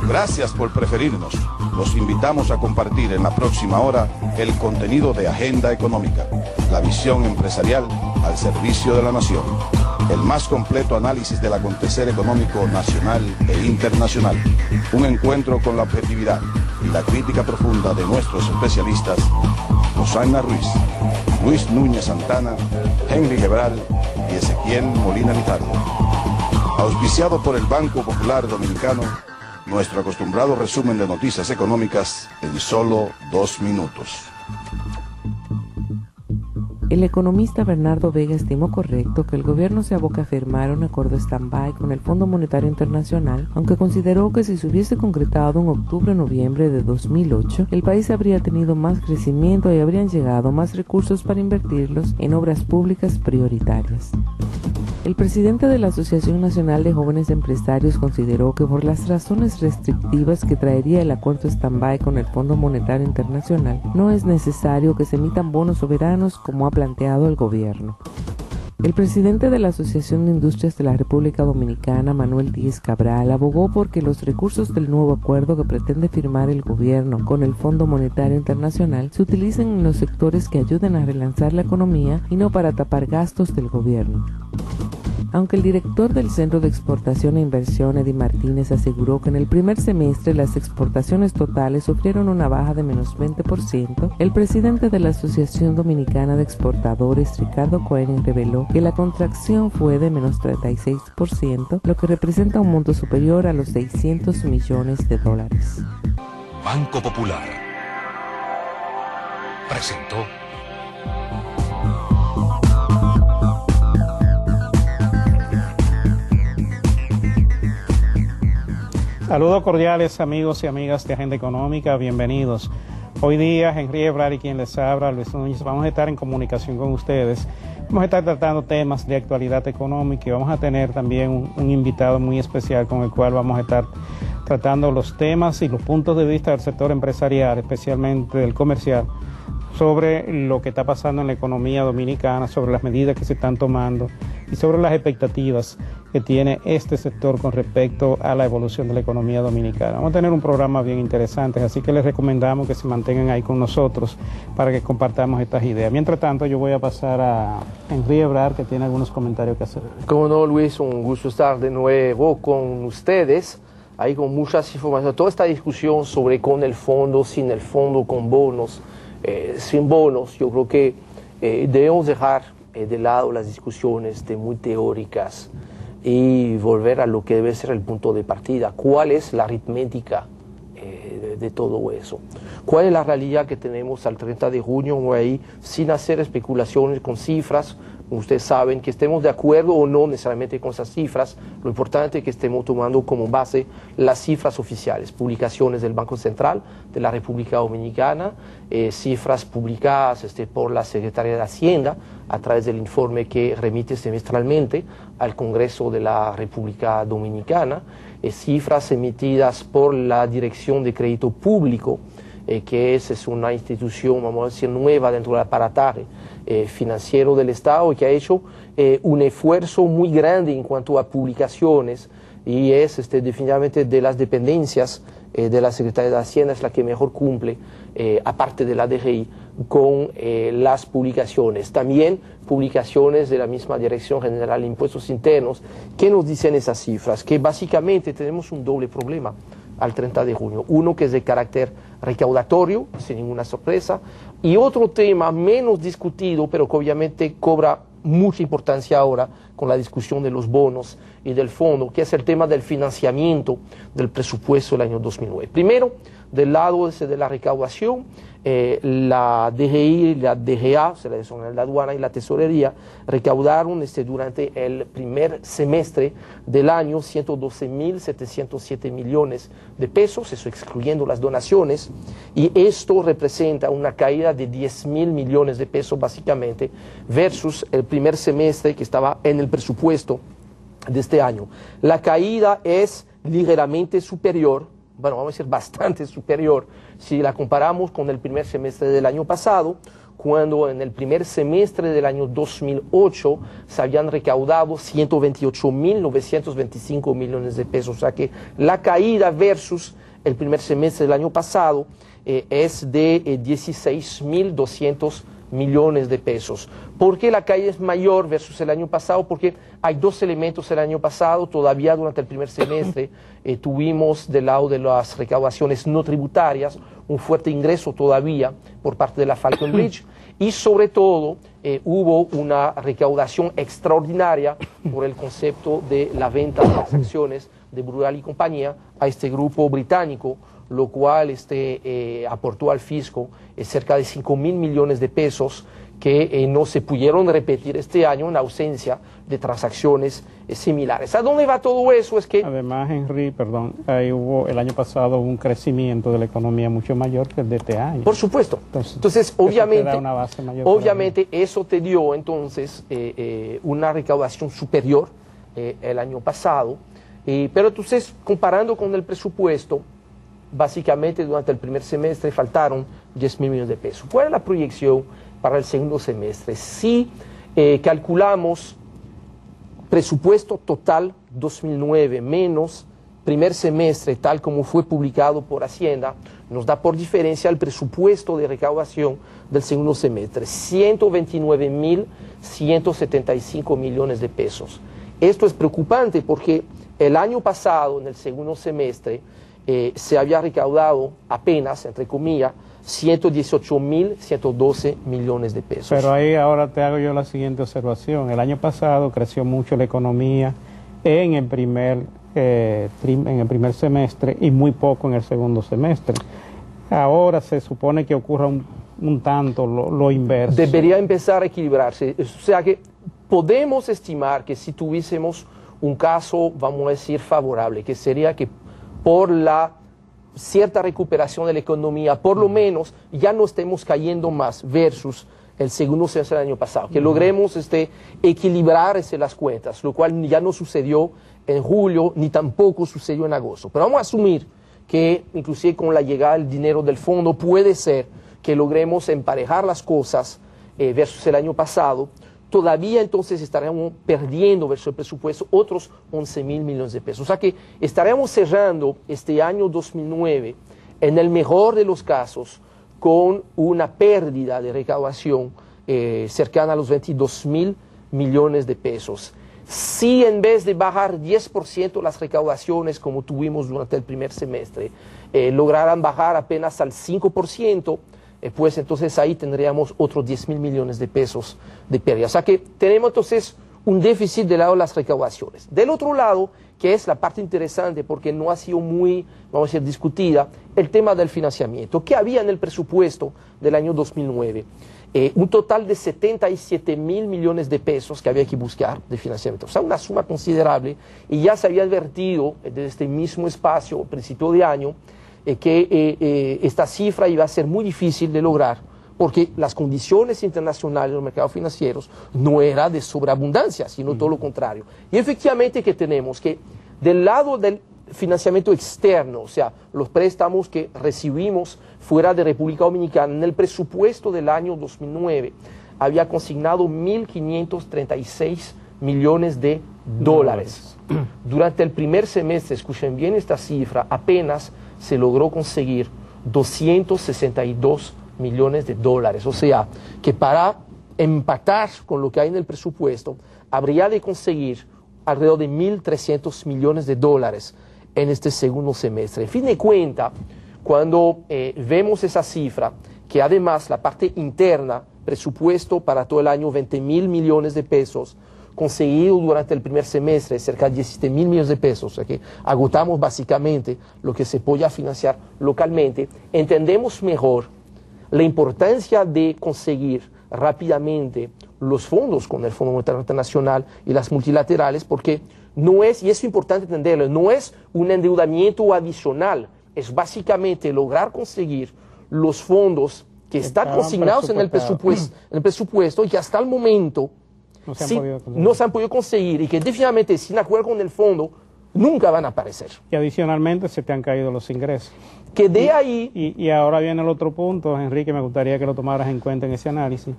Gracias por preferirnos. Los invitamos a compartir en la próxima hora el contenido de Agenda Económica, la visión empresarial al servicio de la nación. El más completo análisis del acontecer económico nacional e internacional. Un encuentro con la objetividad y la crítica profunda de nuestros especialistas, Rosana Ruiz, Luis Núñez Santana, Henry Gebral y Ezequiel Molina Lizardo. Auspiciado por el Banco Popular Dominicano, nuestro acostumbrado resumen de noticias económicas en solo 2 minutos. El economista Bernardo Vega estimó correcto que el gobierno se aboque a firmar un acuerdo stand-by con el Fondo Monetario Internacional, aunque consideró que si se hubiese concretado en octubre-noviembre de 2008, el país habría tenido más crecimiento y habrían llegado más recursos para invertirlos en obras públicas prioritarias. El presidente de la Asociación Nacional de Jóvenes Empresarios consideró que por las razones restrictivas que traería el acuerdo stand-by con el Fondo Monetario Internacional, no es necesario que se emitan bonos soberanos como ha planteado el gobierno. El presidente de la Asociación de Industrias de la República Dominicana, Manuel Díez Cabral, abogó por que los recursos del nuevo acuerdo que pretende firmar el gobierno con el Fondo Monetario Internacional se utilicen en los sectores que ayuden a relanzar la economía y no para tapar gastos del gobierno. Aunque el director del Centro de Exportación e Inversión, Eddie Martínez, aseguró que en el primer semestre las exportaciones totales sufrieron una baja de menos 20%, el presidente de la Asociación Dominicana de Exportadores, Ricardo Cohen, reveló que la contracción fue de menos 36%, lo que representa un monto superior a los $600 millones. Banco Popular presentó Saludos cordiales, amigos y amigas de Agenda Económica, bienvenidos. Hoy día, Henry Gebral y quien les habla, Luis Núñez, vamos a estar en comunicación con ustedes. Vamos a estar tratando temas de actualidad económica y vamos a tener también un invitado muy especial con el cual vamos a estar tratando los temas y los puntos de vista del sector empresarial, especialmente del comercial, sobre lo que está pasando en la economía dominicana, sobre las medidas que se están tomando y sobre las expectativas que tiene este sector con respecto a la evolución de la economía dominicana. Vamos a tener un programa bien interesante, así que les recomendamos que se mantengan ahí con nosotros para que compartamos estas ideas. Mientras tanto, yo voy a pasar a Henry Gebral, que tiene algunos comentarios que hacer. Como no, Luis, un gusto estar de nuevo con ustedes, ahí con muchas informaciones, toda esta discusión sobre con el fondo, sin el fondo, con bonos, sin bonos. Yo creo que debemos dejar de lado las discusiones muy teóricas y volver a lo que debe ser el punto de partida. ¿Cuál es la aritmética de todo eso? ¿Cuál es la realidad que tenemos al 30 de junio ahí, sin hacer especulaciones con cifras? Ustedes saben que estemos de acuerdo o no necesariamente con esas cifras, lo importante es que estemos tomando como base las cifras oficiales, publicaciones del Banco Central de la República Dominicana, cifras publicadas por la Secretaría de Hacienda a través del informe que remite semestralmente al Congreso de la República Dominicana, cifras emitidas por la Dirección de Crédito Público, que es una institución, vamos a decir, nueva dentro del aparataje financiero del Estado y que ha hecho un esfuerzo muy grande en cuanto a publicaciones y es definitivamente de las dependencias de la Secretaría de Hacienda es la que mejor cumple, aparte de la DGI, con las publicaciones. También publicaciones de la misma Dirección General de Impuestos Internos. ¿Qué nos dicen esas cifras? Que básicamente tenemos un doble problema al 30 de junio. Uno que es de carácter recaudatorio, sin ninguna sorpresa, y otro tema menos discutido, pero que obviamente cobra mucha importancia ahora con la discusión de los bonos y del fondo, que es el tema del financiamiento del presupuesto del año 2009. Primero, del lado de la recaudación, la DGI, la DGA, la aduana y la tesorería, recaudaron durante el primer semestre del año 112.707 millones de pesos, eso excluyendo las donaciones, y esto representa una caída de 10.000 millones de pesos básicamente, versus el primer semestre que estaba en el presupuesto de este año. La caída es ligeramente superior, bueno, vamos a decir bastante superior, si la comparamos con el primer semestre del año pasado, cuando en el primer semestre del año 2008 se habían recaudado 128.925 millones de pesos. O sea que la caída versus el primer semestre del año pasado es de 16.200 millones de pesos. ¿Por qué la caída es mayor versus el año pasado? Porque hay dos elementos el año pasado. Todavía durante el primer semestre tuvimos del lado de las recaudaciones no tributarias un fuerte ingreso todavía por parte de la Falcon Bridge, y sobre todo hubo una recaudación extraordinaria por el concepto de la venta de las acciones de Brugal y compañía a este grupo británico, lo cual aportó al fisco cerca de 5.000 millones de pesos que no se pudieron repetir este año en ausencia de transacciones similares. ¿A dónde va todo eso? Es que además, Henry, perdón, ahí hubo el año pasado un crecimiento de la economía mucho mayor que el de este año. Por supueto. Entonces obviamente eso te dio entonces una recaudación superior el año pasado, pero entonces comparando con el presupuesto, básicamente durante el primer semestre faltaron 10.000 millones de pesos. ¿Cuál es la proyección para el segundo semestre? Si calculamos presupuesto total 2009 menos primer semestre tal como fue publicado por Hacienda, nos da por diferencia el presupuesto de recaudación del segundo semestre, 129.175 millones de pesos. Esto es preocupante porque el año pasado, en el segundo semestre, se había recaudado apenas, entre comillas, 118.112 millones de pesos. Pero ahí ahora te hago yo la siguiente observación. El año pasado creció mucho la economía en el primer semestre y muy poco en el segundo semestre. Ahora se supone que ocurra un tanto lo inverso. Debería empezar a equilibrarse. O sea que podemos estimar que si tuviésemos un caso, vamos a decir, favorable, que sería que por la cierta recuperación de la economía, por lo menos ya no estemos cayendo más versus el segundo semestre del año pasado, que logremos equilibrar las cuentas, lo cual ya no sucedió en julio ni tampoco sucedió en agosto. Pero vamos a asumir que inclusive con la llegada del dinero del fondo puede ser que logremos emparejar las cosas versus el año pasado. Todavía entonces estaríamos perdiendo versus el presupuesto otros 11.000 millones de pesos. O sea que estaríamos cerrando este año 2009, en el mejor de los casos, con una pérdida de recaudación cercana a los 22.000 millones de pesos. Si en vez de bajar 10% las recaudaciones como tuvimos durante el primer semestre, lograran bajar apenas al 5%, pues entonces ahí tendríamos otros 10.000 millones de pesos de pérdida. O sea que tenemos entonces un déficit del lado de las recaudaciones. Del otro lado, que es la parte interesante porque no ha sido muy, vamos a decir, discutida, el tema del financiamiento. ¿Qué había en el presupuesto del año 2009? Un total de 77.000 millones de pesos que había que buscar de financiamiento. O sea, una suma considerable, y ya se había advertido desde este mismo espacio, a principio de año, que esta cifra iba a ser muy difícil de lograr porque las condiciones internacionales de los mercados financieros no eran de sobreabundancia, sino todo lo contrario. Y efectivamente que tenemos que del lado del financiamiento externo, o sea, los préstamos que recibimos fuera de República Dominicana, en el presupuesto del año 2009 había consignado 1.536 millones de dólares. Durante el primer semestre, escuchen bien esta cifra, apenas se logró conseguir 262 millones de dólares. O sea, que para empatar con lo que hay en el presupuesto, habría de conseguir alrededor de 1.300 millones de dólares en este segundo semestre. En fin de cuentas, cuando vemos esa cifra, que además la parte interna, presupuesto para todo el año 20.000 millones de pesos, conseguido durante el primer semestre cerca de 17.000 millones de pesos, o sea que agotamos básicamente lo que se podía financiar localmente, entendemos mejor la importancia de conseguir rápidamente los fondos con el Fondo Monetario Internacional y las multilaterales, porque no es, y es importante entenderlo, no es un endeudamiento adicional, es básicamente lograr conseguir los fondos que están consignados en el presupuesto y que hasta el momento no se han podido conseguir y que definitivamente sin acuerdo con el fondo nunca van a aparecer. Y adicionalmente se te han caído los ingresos. Que de ahí... Y ahora viene el otro punto, Enrique, me gustaría que lo tomaras en cuenta en ese análisis.